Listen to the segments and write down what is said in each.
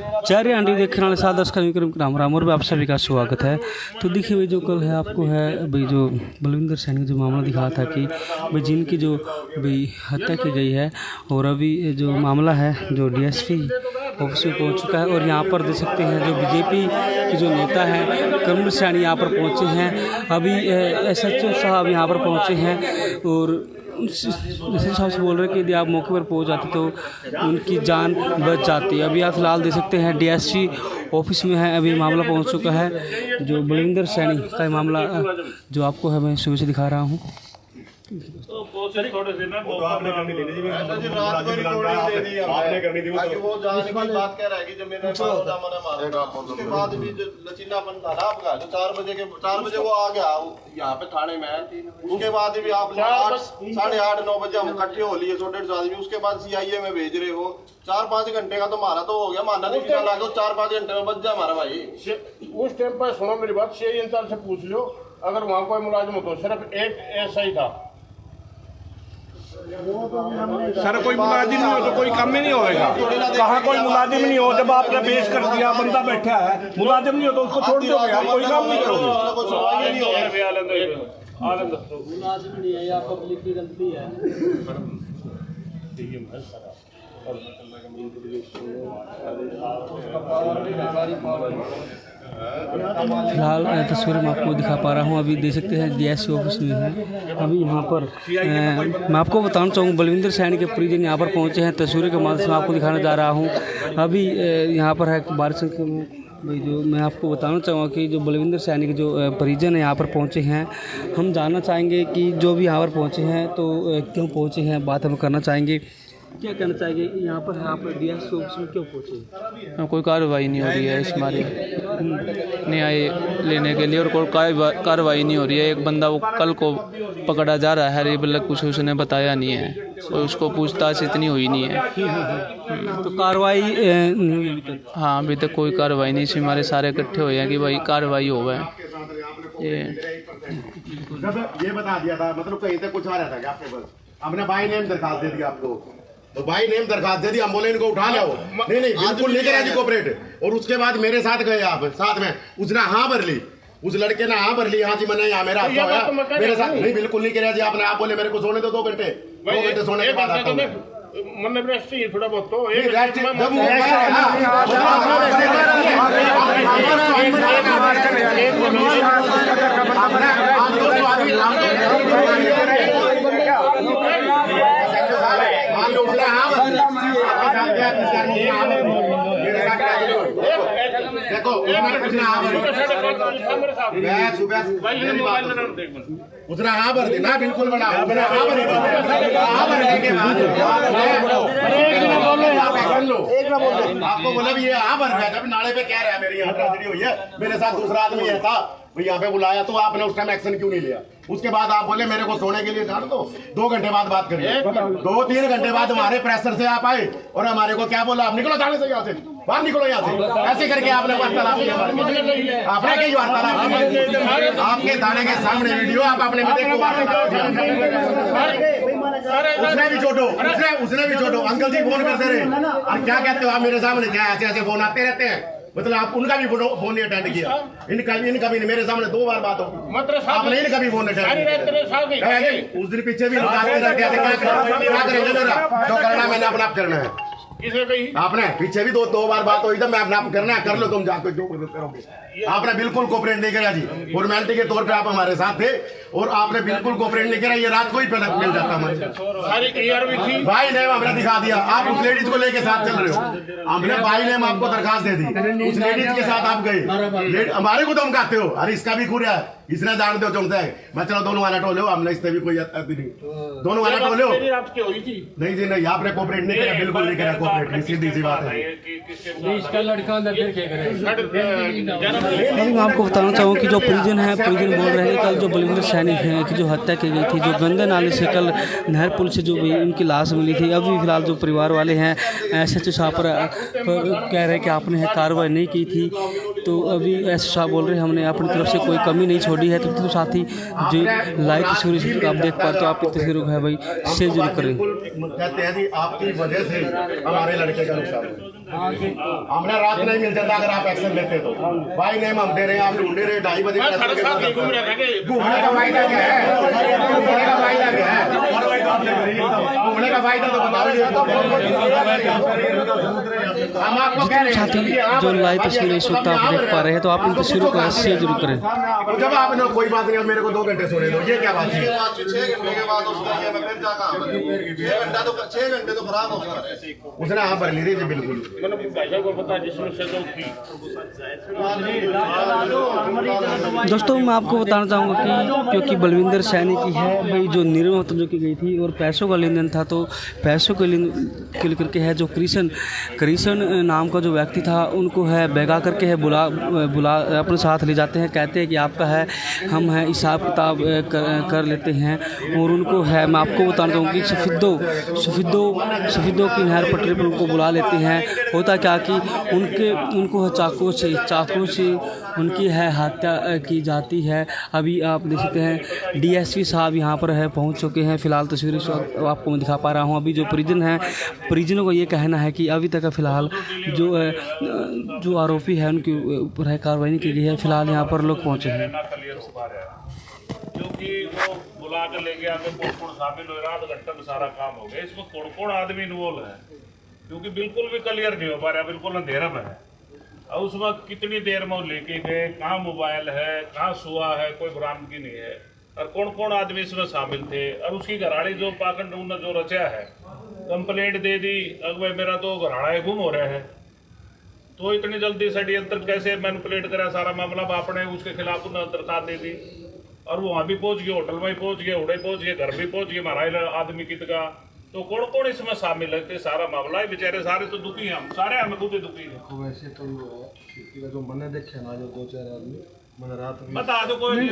चारे आंटी देखने वाले साथ दर्शक राम राम और भी आप सभी का स्वागत है। तो देखिए भाई जो कल है आपको है भाई जो बलविंदर सैनी जो मामला दिखा था कि भाई जिनकी जो भाई हत्या की गई है और अभी जो मामला है जो डीएसपी ऑफिस में पहुंच चुका है और यहाँ पर देख सकते हैं जो बीजेपी के जो नेता हैं कर्मवीर सैनी यहाँ पर पहुँचे हैं। अभी SHO साहब यहाँ पर पहुँचे हैं और SHO साहब से बोल रहे हैं कि यदि आप मौके पर पहुंच जाते तो उनकी जान बच जाती। अभी आप फिलहाल देख सकते हैं DSP ऑफिस में है, अभी मामला पहुंच चुका है जो बलविंदर सैनी का मामला जो आपको है मैं सुबह से दिखा रहा हूं। आपने करनी थी आपने करनी थी वो जाने की बात कह रहा है कि जब मैंने उसके बाद भी जो लचीलापन था ना आपका जो 4 बजे वो आ गया यहाँ पे थाने में। उसके बाद भी आप 8:30-9 बजे हम इकट्ठे हो लिए 150 आदमी। उसके बाद CIA में भेज रहे हो 4-5 घंटे का तो हमारा तो हो गया मानना नहीं 4-5 घंटे में बच जाए हमारा भाई। उस टाइम पर सुनो मेरी बात CI इंचार्ज से पूछ लो अगर वहाँ कोई मुलाजिम हो तो सिर्फ एक SI था। सर कोई मुलाजिम नहीं हो तो कोई काम ही नहीं होएगा। कहाँ कोई मुलाजिम नहीं हो, जब आपने पेश कर दिया बंदा बैठा है मुलाजिम नहीं हो तो उसको छोड़ दो यार, कोई काम नहीं करोगे। मुलाजिम नहीं है या पब्लिक की गलती है। फिलहाल तस्वीर मैं आपको दिखा पा रहा हूँ। अभी देख सकते हैं DSP ऑफिस में है। अभी यहाँ पर मैं आपको बताना चाहूँगा बलविंदर सैनी के परिजन यहाँ पर पहुँचे हैं। तस्वीर के माध्यम से आपको दिखाने जा रहा हूँ। अभी यहाँ पर है बारिश संख्या में भाई जो मैं आपको बताना चाहूँगा कि जो बलविंदर सैनी के जो परिजन हैं यहाँ पर पहुँचे हैं। हम जानना चाहेंगे कि जो भी यहाँ पर पहुँचे हैं तो क्यों पहुँचे हैं, बात हम करना चाहेंगे। क्या कहना चाहिए यहाँ पर है आप DSP ऑफिस में क्यों पहुँचे? कोई कार्रवाई नहीं हो रही है इस बारे न्याय लेने के लिए और कोई कार्रवाई नहीं हो रही है। एक बंदा वो कल को पकड़ा जा रहा है मतलब कुछ उसने बताया नहीं है और उसको पूछताछ इतनी हुई नहीं है। तो कार्रवाई नहीं हुई अभी तक? हाँ अभी तक कोई कार्रवाई नहीं। इसमें हमारे सारे इकट्ठे हुए हैं कि भाई कार्रवाई हो गए। ये बता दिया था मतलब कहीं से कुछ आ रहा था क्या आपके पास? हमने बाई नेम दरखास्त दे दिया आपको तो बाई नेम दरखास्त दे दी। हम बोले इनको उठा लिया नहीं बिल्कुल नहीं करा जी कोऑपरेट। और उसके बाद मेरे साथ गए आप साथ में उसने हाँ भर ली, उस लड़के ने हाँ भर ली। हाँ जी मैंने यहाँ मेरा अच्छा होया मेरे साथ नहीं बिल्कुल नहीं करा जी आपने। आप बोले मेरे को सोने दो 2 घंटे सोने के बाद आता हूँ। मन में रेस्ट ही थोड़ा बहुत तो देखो उसने हाँ भर दी ना बिल्कुल बना आपको बोला भी ये हाँ भर गया जब नाले पे कह रहा है मेरी यहाँ ट्रेजेडी हुई है मेरे साथ दूसरा आदमी है था भाई यहाँ पे बुलाया तो आपने उस टाइम एक्शन क्यों नहीं लिया? उसके बाद आप बोले मेरे को सोने के लिए जान दो 2 घंटे बाद बात करिए। 2-3 घंटे बाद हमारे प्रेशर से आप आए और हमारे को क्या बोला? आप निकलो थाने से, यहाँ से बाहर निकलो यहाँ से। ऐसे करके आपने वार्तालाप किया, आपने कई वार्तालाप आपके थाने के सामने वीडियो आप अपने उसने भी छोड़ो उसने भी छोड़ो। अंकल जी फोन करते रहे और क्या कहते हो आप मेरे सामने? क्या ऐसे ऐसे फोन आते रहते हैं मतलब आप उनका भी फोन नहीं अटेंड किया? इनका भी मेरे सामने 2 बार बात हो आपने इनका भी फोन अटेंड। उस दिन पीछे भी क्या करेंगे जो करना मैंने अपना आप करना है। आपने पीछे भी दो बार बात हुई था मैं अपना करना है कर लो तुम जाकर जो करोगे। आपने बिल्कुल कोऑपरेट नहीं करा जी। फॉर्मेलिटी के तौर पे आप हमारे साथ थे और आपने बिल्कुल कोऑपरेट नहीं करा। ये रात को ही मिल जाता हमारे भाई नेम हमने दिखा दिया। आप उस लेडीज को लेके साथ चल रहे हो। हमने भाई नेम आपको दरखास्त दे दी, उस लेडीज के साथ आप गए। हमारे को तुम कहते हो अरे इसका भी खुद है इसने जान दो चलता है। मैं चलो दोनों वाला टोले हो हमने इससे भी कोई दोनों वाला टोले हो नहीं जी नहीं आपने कोऑपरेट नहीं किया बिल्कुल नहीं किया कोऑपरेट। सीधी सी बात है। मैं आपको बताना चाहूँ कि जो परिजन है परिजन बोल रहे हैं कल जो बलविंदर सैनी है कि जो हत्या की गई थी जो गंगा नाले से कल नहर पुल से जो भी उनकी लाश मिली थी। अभी फिलहाल जो परिवार वाले हैं SHO साहब पर कह रहे हैं कि आपने कार्रवाई नहीं की थी। तो अभी SHO साहब बोल रहे हैं हमने अपनी तरफ से कोई कमी नहीं छोड़ी है। तो साथी जो लाइव तस्वीर आप देख पाते हो आप तस्वीरों है भाई शेयर जरूर करें। कहते हैं जी आपकी वजह से हमारे लड़के का नुकसान हमने रात नहीं मिल जाता अगर आप एक्शन लेते तो। भाई नेम हम दे रहे हैं, आप ढूंढ रहे 2:30 बजे घूमने का फायदा क्या है? घूमने का फायदा क्या है? घूमने का फायदा तो बताओ। हम आपको कह रहे साथी जो लाइव तस्वीरें इस वक्त आप देख पा रहे हैं, तो आप इन तस्वीरों को शेयर जरूर करें। तो जब आपने कोई बात नहीं, मेरे को 2 घंटे सोने दो, ये क्या बात है? 6 घंटे के बाद उसका ये मैं फिर जाकर 6 घंटे तो खराब हो गया। उसने आप भर ली थी बिल्कुल। दोस्तों मैं आपको बताना चाहूँगा कि क्योंकि बलविंदर सैनी की है भाई जो निर्मम हत्या जो की गई थी और पैसों का लेन देन था, तो पैसों के लेन के लेकर के है जो कृष्ण नाम का जो व्यक्ति था उनको है बेगा करके है बुला अपने साथ ले जाते हैं, कहते हैं कि आपका है हम है हिसाब किताब कर लेते हैं। और उनको है मैं आपको बताना चाहूँगा कि सफिदों की नहर पटरी पर उनको बुला लेते हैं। होता क्या कि उनको चाकू से उनकी है हत्या की जाती है। अभी आप देख सकते हैं डीएसपी साहब यहाँ पर है पहुँच चुके हैं। फिलहाल तस्वीरें आपको मैं दिखा पा रहा हूँ। अभी जो परिजनों को ये कहना है कि अभी तक फिलहाल जो आरोपी है उनके ऊपर है कार्रवाई नहीं की गई है। फिलहाल यहाँ पर लोग पहुँचे हैं क्योंकि वो बुला के ले गया कौन शामिल हो रहा, आधा घंटा में सारा काम हो गया। इसमें कौन आदमी इन्वॉल्व है क्योंकि बिल्कुल भी क्लियर नहीं हो पा रहा, बिल्कुल अंधेरा में है। और उस वक्त कितनी देर में वो लेके गए, कहाँ मोबाइल है, कहाँ सुआ है, कोई बरामदगी नहीं है। और कौन आदमी इसमें शामिल थे। और उसकी घराड़ी जो पाखंड उन्होंने जो रचा है, कंप्लेंट दे दी अगवे मेरा तो घराड़ा गुम हो रहा है, तो इतनी जल्दी षड्यंत्र कैसे मैनिपुलेट करा सारा मामला। आपने उसके खिलाफ उन्होंने दरखास्त दे दी और वो वहाँ भी पहुँच गए, होटल में पहुँच गए, उड़े पहुँच गए, घर भी पहुँच गए, हमारा आदमी की का। तो कौन इसमें शामिल है? सारा मामला है। बेचारे सारे तो दुखी हैं, हम सारे हम खुद दुखी हैं। वैसे तो जो मैंने देखे ना जो 2-4 आदमी मैंने रात में बता दो कोई नहीं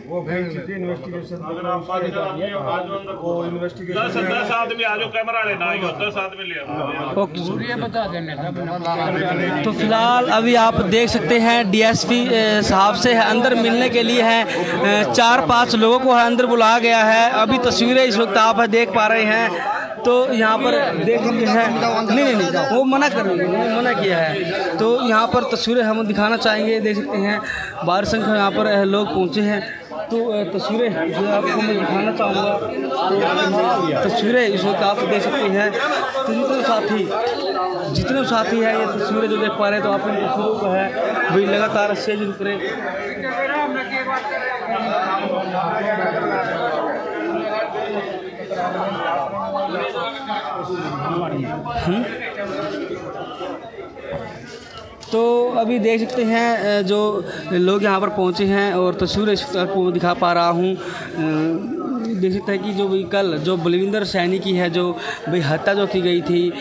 वो इन्वेस्टिगेशन वो इन्वेस्टिगेशन 10 आदमी आ जाओ, कैमरा लेना ही होता है, 10 आदमी ले तो फिलहाल अभी आप देख सकते हैं डीएसपी साहब से है अंदर मिलने के लिए है 4-5 लोगों को है अंदर बुलाया गया है। अभी तस्वीरें इस वक्त आप देख पा रहे हैं। तो यहाँ पर देख लीजिए है नहीं वो मना कर रहे हैं, मना किया है। तो यहाँ पर तस्वीरें हम दिखाना चाहेंगे। देख सकते हैं बार संख्या यहाँ पर लोग पहुँचे हैं। तो तस्वीरें जो आपको मैं दिखाना चाहूँगा, तो तस्वीरें इस वक्त आप देख सकते हैं। तो जितने साथी हैं ये तस्वीरें जो देख पा रहे हैं, तो आप इन तस्वीरों को है भाई लगातार शेयर जरूर करें। तो अभी देख सकते हैं जो लोग यहाँ पर पहुँचे हैं और तस्वीरें आपको दिखा पा रहा हूँ। देख सकते हैं कि जो भाई कल जो बलविंदर सैनी की है जो भाई हत्या जो की गई थी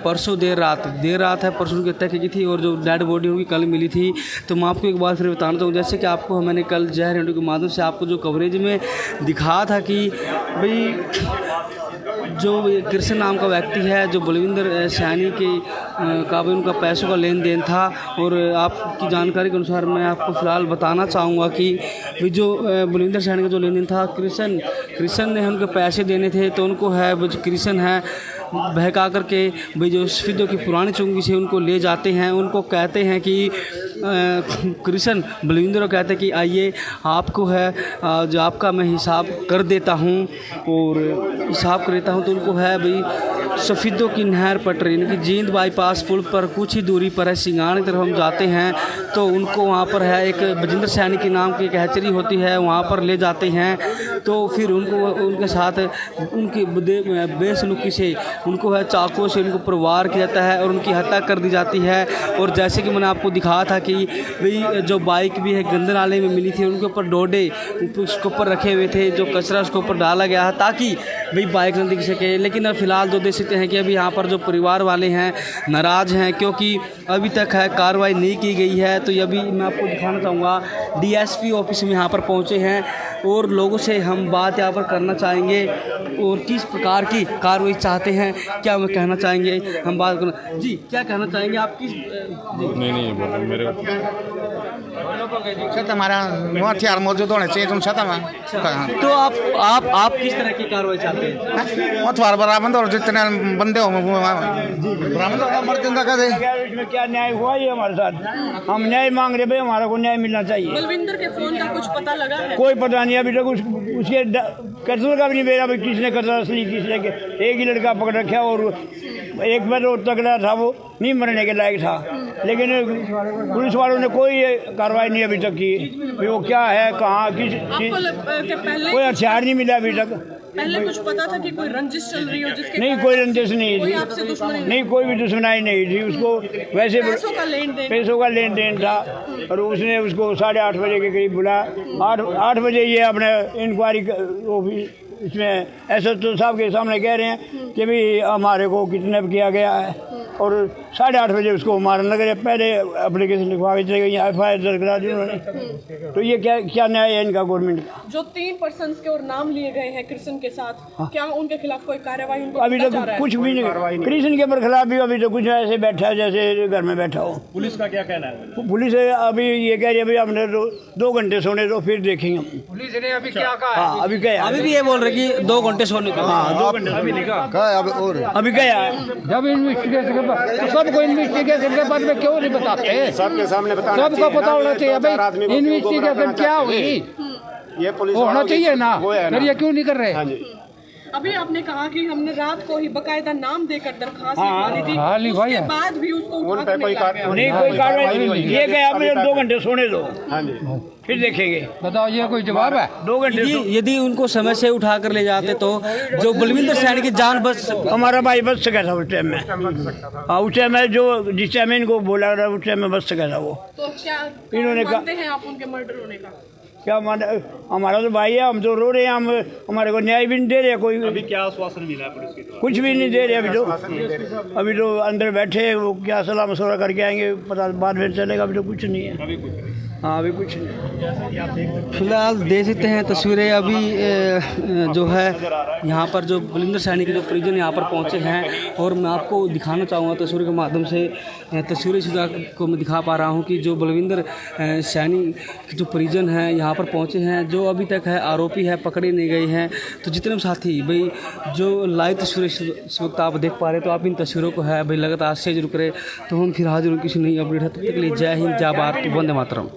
परसों देर रात है परसों की हत्या की गई थी और जो डेड बॉडी होगी कल मिली थी। तो मैं आपको एक बार फिर बताना चाहूँ, जैसे कि आपको मैंने कल जय रेडियो के माध्यम से आपको जो कवरेज में दिखाया था कि भाई जो कृष्ण नाम का व्यक्ति है जो बलविंदर सैनी के का भी उनका पैसों का लेन देन था। और आपकी जानकारी के अनुसार मैं आपको फ़िलहाल बताना चाहूँगा कि भी जो बलविंदर सैनी का जो लेन देन था, कृष्ण ने उनके पैसे देने थे। तो उनको है कृष्ण है बहका करके भाई जो सफिदों की पुरानी चुंगी से उनको ले जाते हैं। उनको कहते हैं कि कृष्ण बलविंदर को कहते हैं कि आइए आपको है जो आपका मैं हिसाब कर देता हूँ और हिसाब कर देता हूँ। तो उनको है भाई सफिदों की नहर पटरी यानी कि जींद बाईपास पुल पर कुछ ही दूरी पर है, सिंगाड़ की तरफ हम जाते हैं। तो उनको वहाँ पर है एक बजिंदर सैनी के नाम की एक हैचरी होती है, वहाँ पर ले जाते हैं। तो फिर उनको उनके साथ उनकी बेसलूकी से उनको है चाकू से उनको प्रवार किया जाता है और उनकी हत्या कर दी जाती है। और जैसे कि मैंने आपको दिखाया था कि भाई जो बाइक भी है गंदे नाले में मिली थी, उनके ऊपर डोडे उसके ऊपर रखे हुए थे, जो कचरा उसके ऊपर डाला गया है ताकि भाई बाइक न दिख सके। लेकिन अब फिलहाल जो देख सकते हैं कि अभी यहाँ पर जो परिवार वाले हैं नाराज़ हैं क्योंकि अभी तक है कार्रवाई नहीं की गई है। तो अभी मैं आपको दिखाना चाहूँगा डीएसपी ऑफिस में यहाँ पर पहुँचे हैं और लोगों से हम बात यहाँ पर करना चाहेंगे और किस प्रकार की कार्रवाई चाहते हैं, क्या मैं कहना चाहेंगे, हम बात करना जी क्या कहना चाहेंगे आप किस नहीं मेरे छत हमारा वहाँ हथियार मौजूद होने चाहिए तुम छत में तो आप किस तरह की कार्रवाई चाहते हैं? हथियार बरामद और जितने बंदे होंगे वो बरामद होगा मर जिंदा कर दे। इसमें क्या न्याय हुआ ये हमारे साथ? हम न्याय मांग रहे भाई, हमारा को न्याय मिलना चाहिए। बलविंदर के फोन का कुछ पता लगा है? कोई पता नहीं अभी तक उसके कत्ल का भी नहीं बेरा भाई, किसने कत्ल असली किसने एक ही लड़का पकड़ रखा और एक बार वो तगड़ा था, वो नहीं मरने के लायक था, लेकिन पुलिस वालों ने कोई कार्रवाई नहीं अभी तक की। वो क्या है कहाँ किस कोई हथियार नहीं मिला अभी तक। पहले कुछ पता था कि कोई रंजिश चल रही हो जिसके नहीं, कोई रंजिश नहीं थी, आपसे दुश्मनी नहीं कोई भी दुश्मनाई नहीं थी। उसको वैसे पैसों का लेन देन था और उसने उसको 8:30 बजे के करीब बुलाया। 8 बजे ये अपने इंक्वायरी ऑफिस इसमें SHO साहब के सामने कह रहे हैं कि भाई हमारे को किडनैप किया गया है और 8:30 बजे उसको मारने लगे। पहले एप्लीकेशन लिखवा के चले गए, FIR दर्ज करा दी उन्होंने। तो ये क्या न्याय है इनका गवर्नमेंट का? जो 3 पर्सन्स के और नाम लिए गए हैं कृष्ण के साथ, क्या उनके खिलाफ कोई कार्रवाई अभी तक कुछ भी नहीं? कृष्ण के पर खिलाफ भी अभी तक कुछ ऐसे बैठा है जैसे घर में बैठा हो। पुलिस का क्या कहना है? पुलिस अभी ये कह रही है भाई हमने 2 घंटे सोने दो फिर देखेंगे। पुलिस ने अभी क्या कहा? हाँ अभी क्या अभी भी ये बोल रहे कि 2 घंटे सोने का। हाँ 2 घंटे अभी क्या है? जब इन्वेस्टिगेशन सबको इन्वेस्टिगेशन के बारे में क्यों नहीं बताते? सबके सामने बताना सबको पता होना चाहिए भाई इन्वेस्टिगेशन क्या हुई, ये पुलिस होना चाहिए ना, फिर ये क्यों नहीं कर रहे? अभी आपने कहा कि हमने रात को ही बकायदा नाम देकर दरखास्त लिखवाई थी, उसके बाद भी उसको उठा कर नहीं कोई कार्रवाई नहीं। ये कहा हमें 2 घंटे सोने दो फिर देखेंगे। बताओ ये कोई जवाब है? 2 घंटे यदि उनको समय से उठा कर ले जाते तो जो बलविंदर सैनी की जान बच सकती। हमारा भाई बच सका था उस टाइम में। हाँ उस टाइम में जो जिस टाइम इनको बोला रहा उस टाइम में बच सका था वो। तो क्या इन्होंने मानते हैं आप उनके मर्डर होने का? क्या मान हमारा तो भाई है, हम तो रो रहे हैं, हम हमारे को न्याय भी नहीं दे रहे कोई। अभी क्या आश्वासन मिला है पुलिस की तरफ? कुछ भी नहीं दे रहे अभी तो अंदर बैठे हैं, वो क्या सलाह मशवरा करके आएंगे पता बाद में चलेगा। अभी तो कुछ नहीं है। हाँ अभी कुछ नहीं। फिलहाल देख सकते हैं तस्वीरें अभी जो है यहाँ पर जो बलविंदर सैनी के जो परिजन यहाँ पर पहुँचे हैं और मैं आपको दिखाना चाहूँगा तस्वीर के माध्यम से। तस्वीरें सीधा को मैं दिखा पा रहा हूँ कि जो बलविंदर सैनी के जो परिजन हैं यहाँ पर पहुँचे हैं, जो अभी तक है आरोपी है पकड़े नहीं गए हैं। तो जितने भी साथी भाई जो लाइव तस्वीरें इस वक्त आप देख पा रहे तो आप इन तस्वीरों को है भाई लगातार से जरूर करें। तो हम फिर हाजिर किसी नई अपडेट है, तब तक के लिए जय हिंद, जय भारत, वंदे मातरम।